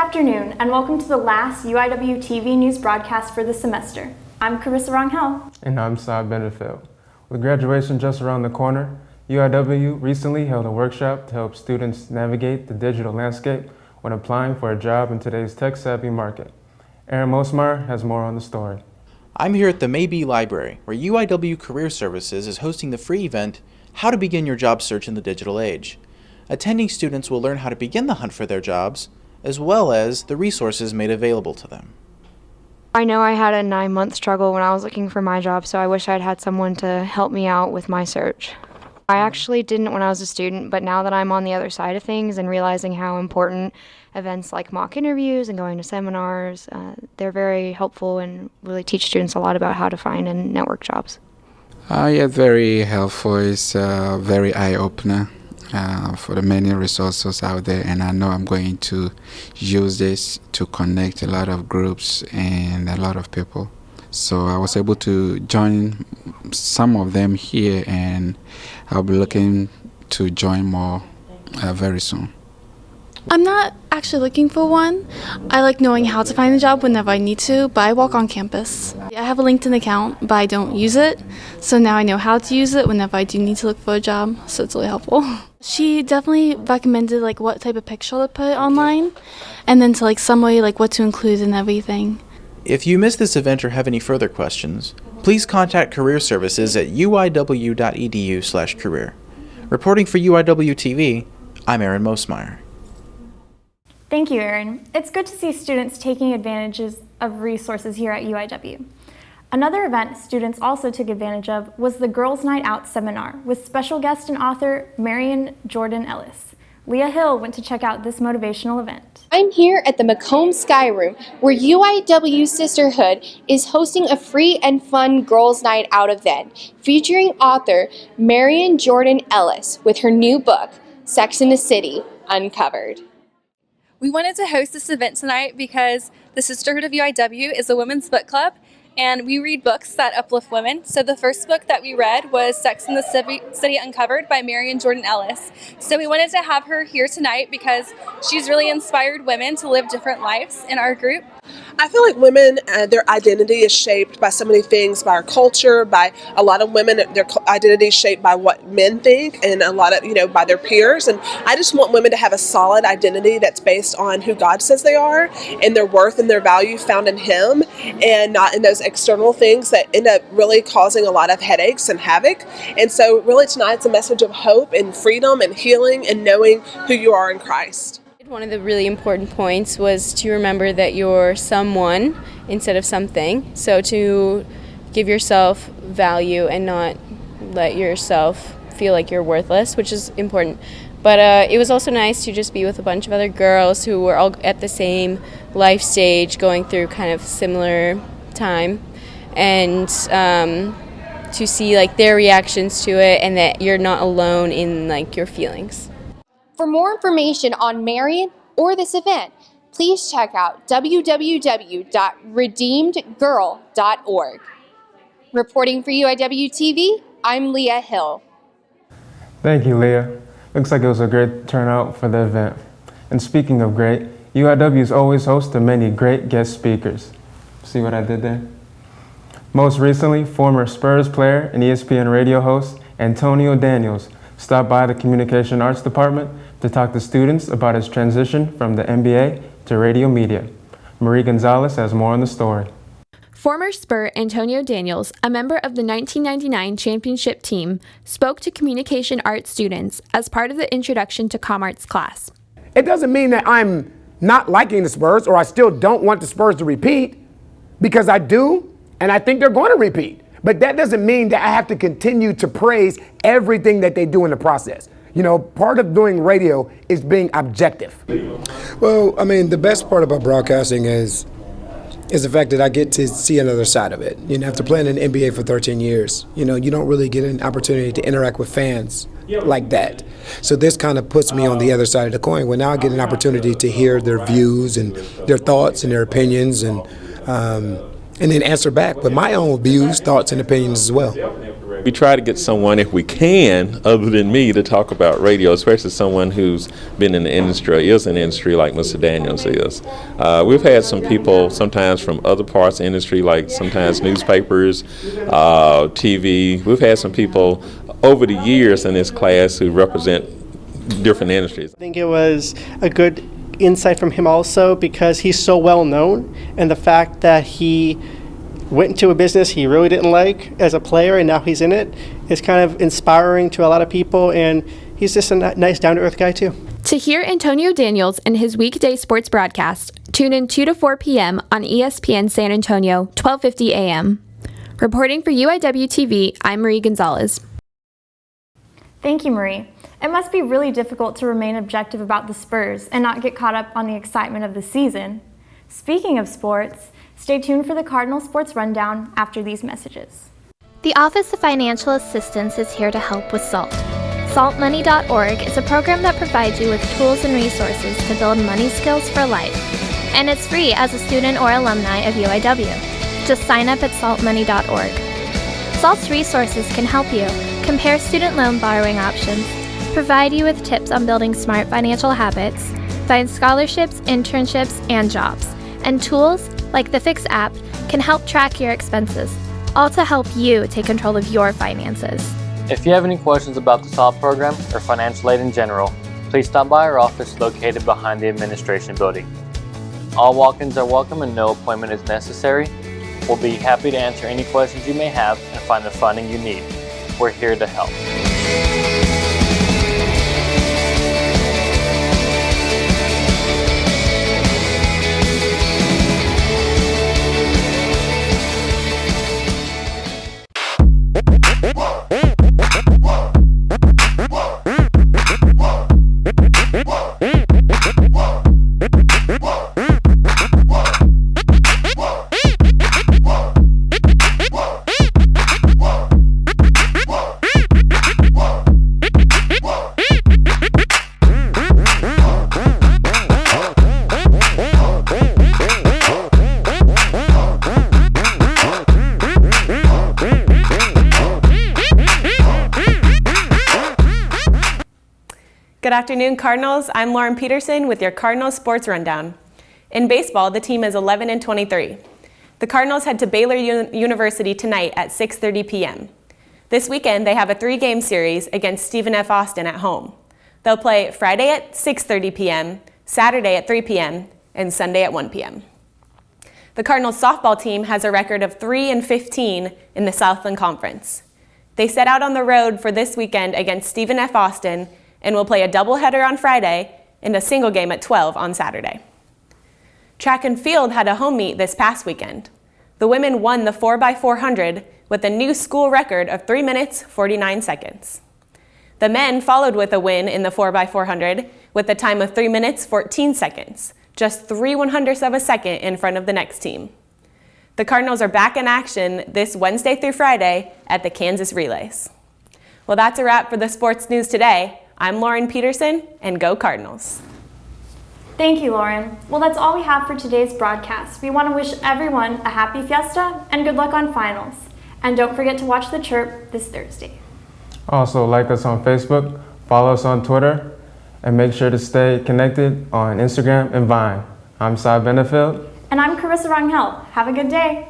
afternoon, and welcome to the last UIWtv news broadcast for the semester. I'm Carissa Rangel. And I'm Saad Benefield. With graduation just around the corner, UIW recently held a workshop to help students navigate the digital landscape when applying for a job in today's tech-savvy market. Aaron Mosmeyer has more on the story. I'm here at the Maybe Library, where UIW Career Services is hosting the free event, How to Begin Your Job Search in the Digital Age. Attending students will learn how to begin the hunt for their jobs, as well as the resources made available to them. I know I had a 9-month struggle when I was looking for my job, so I wish I'd had someone to help me out with my search. I actually didn't when I was a student, but now that I'm on the other side of things and realizing how important events like mock interviews and going to seminars, they're very helpful and really teach students a lot about how to find and network jobs. Yeah, very helpful. It's very eye-opener for the many resources out there, and I know I'm going to use this to connect a lot of groups and a lot of people. So I was able to join some of them here, and I'll be looking to join more very soon. I'm not actually looking for one. I like knowing how to find a job whenever I need to, but I walk on campus. I have a LinkedIn account, but I don't use it, so now I know how to use it whenever I do need to look for a job, so it's really helpful. She definitely recommended like what type of picture to put online, and then to like summary like what to include and everything. If you missed this event or have any further questions, please contact Career Services at uiw.edu/career. Reporting for UIWtv, I'm Aaron Mosmeyer. Thank you, Aaron. It's good to see students taking advantages of resources here at UIW. Another event students also took advantage of was the Girls Night Out seminar with special guest and author Marion Jordan Ellis. Leah Hill went to check out this motivational event. I'm here at the Macomb Sky Room, where UIW Sisterhood is hosting a free and fun Girls Night Out event featuring author Marion Jordan Ellis with her new book, Sex and the City, Uncovered. We wanted to host this event tonight because the Sisterhood of UIW is a women's book club, and we read books that uplift women. So the first book that we read was Sex and the City Uncovered by Marion Jordan Ellis. So we wanted to have her here tonight because she's really inspired women to live different lives in our group. I feel like women, their identity is shaped by so many things, by our culture, by a lot of women, their identity is shaped by what men think and a lot of, by their peers. And I just want women to have a solid identity that's based on who God says they are and their worth and their value found in Him and not in those external things that end up really causing a lot of headaches and havoc. And so really tonight's a message of hope and freedom and healing and knowing who you are in Christ. One of the really important points was to remember that you're someone instead of something. So to give yourself value and not let yourself feel like you're worthless, which is important. But it was also nice to just be with a bunch of other girls who were all at the same life stage, going through kind of similar time, and to see like their reactions to it and that you're not alone in like your feelings. For more information on Marion or this event, please check out www.redeemedgirl.org. Reporting for UIWtv, I'm Leah Hill. Thank you, Leah. Looks like it was a great turnout for the event. And speaking of great, UIW's always host of many great guest speakers. See what I did there? Most recently, former Spurs player and ESPN radio host Antonio Daniels stopped by the Communication Arts Department to talk to students about his transition from the MBA to radio media. Marie Gonzalez has more on the story. Former Spur Antonio Daniels, a member of the 1999 championship team, spoke to communication arts students as part of the Introduction to ComArts class. It doesn't mean that I'm not liking the Spurs or I still don't want the Spurs to repeat, because I do, and I think they're going to repeat. But that doesn't mean that I have to continue to praise everything that they do in the process. Part of doing radio is being objective. Well, I mean, the best part about broadcasting is the fact that I get to see another side of it. After playing in the NBA for 13 years, you don't really get an opportunity to interact with fans like that. So this kind of puts me on the other side of the coin, where now I get an opportunity to hear their views and their thoughts and their opinions and then answer back with my own views, thoughts, and opinions as well. We try to get someone, if we can, other than me, to talk about radio, especially someone who's been in the industry, is in the industry like Mr. Daniels is. We've had some people sometimes from other parts of the industry, like sometimes newspapers, TV. We've had some people over the years in this class who represent different industries. I think it was a good insight from him also because he's so well known, and the fact that he went into a business he really didn't like as a player and now he's in it is kind of inspiring to a lot of people, and he's just a nice down-to-earth guy too. To hear Antonio Daniels and his weekday sports broadcast, tune in 2 to 4 p.m. on ESPN San Antonio, 1250 a.m. Reporting for UIWtv, I'm Marie Gonzalez. Thank you, Marie. It must be really difficult to remain objective about the Spurs and not get caught up on the excitement of the season. Speaking of sports, stay tuned for the Cardinal Sports Rundown after these messages. The Office of Financial Assistance is here to help with SALT. SaltMoney.org is a program that provides you with tools and resources to build money skills for life. And it's free as a student or alumni of UIW. Just sign up at SaltMoney.org. SALT's resources can help you compare student loan borrowing options, provide you with tips on building smart financial habits, find scholarships, internships, and jobs. And tools like the Fix app can help track your expenses, all to help you take control of your finances. If you have any questions about the SALT program or financial aid in general, please stop by our office located behind the administration building. All walk-ins are welcome and no appointment is necessary. We'll be happy to answer any questions you may have and find the funding you need. We're here to help. Good afternoon, Cardinals. I'm Lauren Peterson with your Cardinals Sports Rundown. In baseball, the team is 11-23. The Cardinals head to Baylor University tonight at 6:30 p.m. This weekend, they have a 3-game series against Stephen F. Austin at home. They'll play Friday at 6:30 p.m., Saturday at 3 p.m., and Sunday at 1 p.m. The Cardinals softball team has a record of 3-15 in the Southland Conference. They set out on the road for this weekend against Stephen F. Austin and will play a doubleheader on Friday and a single game at 12 on Saturday. Track and field had a home meet this past weekend. The women won the 4x400 with a new school record of 3 minutes, 49 seconds. The men followed with a win in the 4x400 with a time of 3 minutes, 14 seconds, just 3/100ths of a second in front of the next team. The Cardinals are back in action this Wednesday through Friday at the Kansas Relays. Well, that's a wrap for the sports news today. I'm Lauren Peterson, and go Cardinals. Thank you, Lauren. Well, that's all we have for today's broadcast. We want to wish everyone a happy fiesta and good luck on finals. And don't forget to watch The Chirp this Thursday. Also, like us on Facebook, follow us on Twitter, and make sure to stay connected on Instagram and Vine. I'm Cy Benefield. And I'm Carissa Rangel. Have a good day.